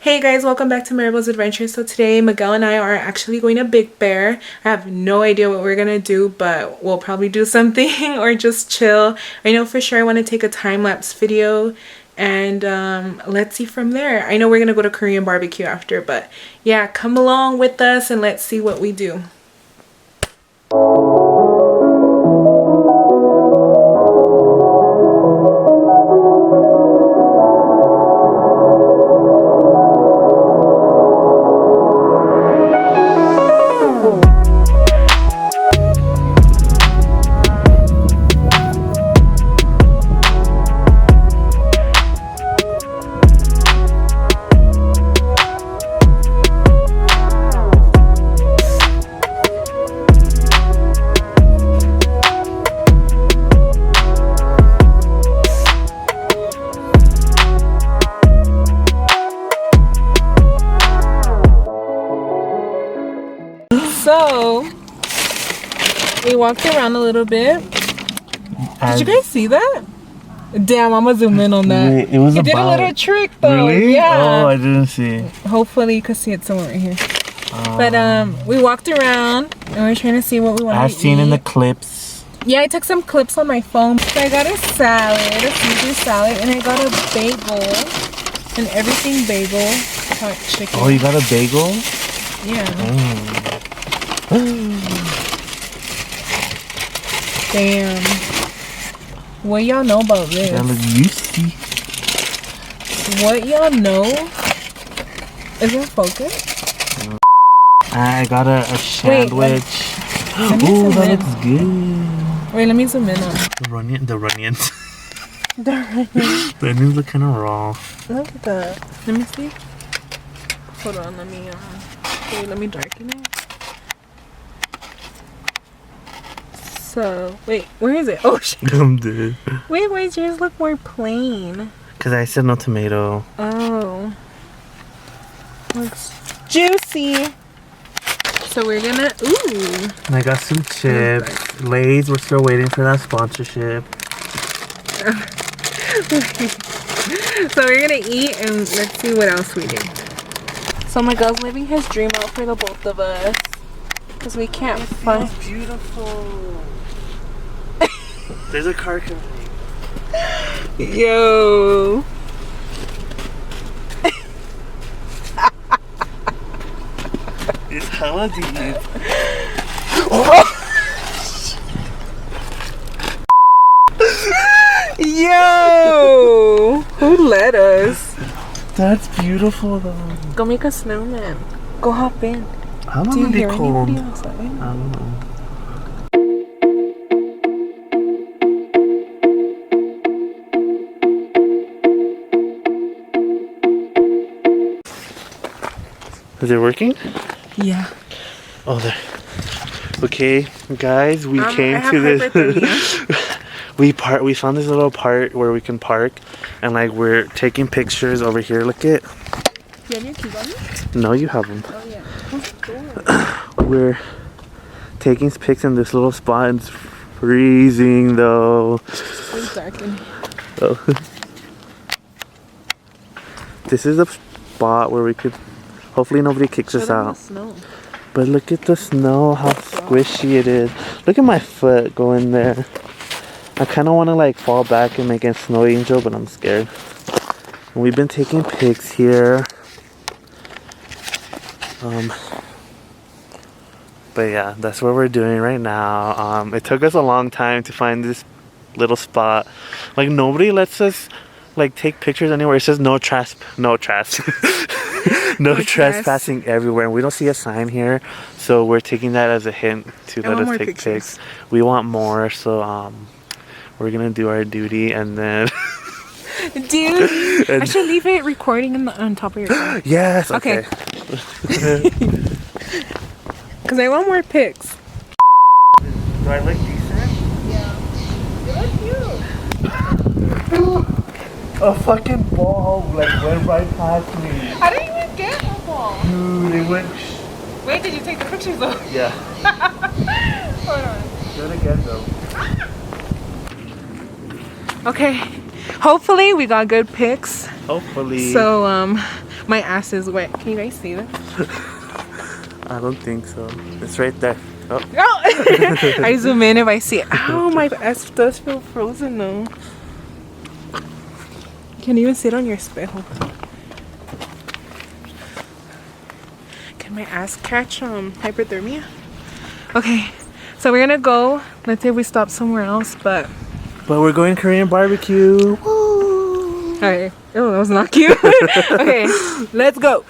Hey guys, welcome back to Maribel's Adventure. So today Miguel and I are actually going to Big Bear. I have no idea what we're gonna do, but we'll probably do something or just chill. I know for sure I want to take a time-lapse video and let's see from there. I know we're gonna go to Korean barbecue after, but yeah, come along with us and let's see what we do. So we walked around a little bit. Did you guys see that? Damn, I'm gonna zoom in on that. Wait, it was did a little trick though. Really? Yeah. Oh, I didn't see. Hopefully you could see it somewhere right here. But we walked around and we were trying to see what we wanted to eat. I've seen in the clips. Yeah, I took some clips on my phone. So I got a salad, a Caesar salad, and I got a bagel. And everything bagel. Hot chicken. Oh, you got a bagel? Yeah. Damn. What y'all know about this? That looks juicy. What y'all know? Is it focus? I got a sandwich. Ooh, that looks good. Wait, let me zoom in on The onions. the onions. The onions look kind of raw. Look at that. Let me see. Hold on, let me darken it. So, wait, where is it? Oh shit. I'm dead. Wait, why does yours look more plain? Because I said no tomato. Oh. Looks juicy. So we're gonna, ooh. And I got some chips. Lay's, we're still waiting for that sponsorship. So we're gonna eat and let's see what else we do. So Miguel's living his dream out for the both of us. Because we can't find. It's beautiful. There's a car coming. Yo. It's hella deep. Yo. Who let us? That's beautiful though. Go make a snowman. Go hop in. How long Do you would be hear cold? anybody outside? I don't know. Is it working? Yeah. Oh, there. Okay, guys, we came to this. We found this little part where we can park, and like we're taking pictures over here. Look it. You have your keys on you? No, you have them. Oh yeah. We're taking pics in this little spot, and it's freezing though. It's dark in here. Oh. This is a spot where we could. Hopefully nobody kicks us out. Snow. But look at the snow, how squishy it is. Look at my foot going there. I kind of want to like fall back and make a snow angel, but I'm scared. And we've been taking pics here. But yeah, that's what we're doing right now. It took us a long time to find this little spot. Like nobody lets us like take pictures anywhere. It says no trespassing everywhere, and we don't see a sign here, so we're taking that as a hint to let us take pics. We want more, so we're gonna do our duty, and then dude, I should leave it recording on top of your phone. Yes. Okay. Because I want more pics. Do I look decent? Yeah. You look cute. A fucking ball like went right past me. I didn't even get a ball. Dude, it went. Wait, did you take the pictures though? Yeah. Hold on. Do it again though. Okay. Hopefully we got good pics. Hopefully. So My ass is wet. Can you guys see that? I don't think so. It's right there. Oh. Oh! I zoom in if I see it. Ow, my ass does feel frozen though. You can't even sit on your espejo. Can my ass catch hypothermia? Okay, so we're gonna go. Let's say we stop somewhere else, but But we're going Korean barbecue. Woo! alright. Oh, that was not cute. Okay, let's go.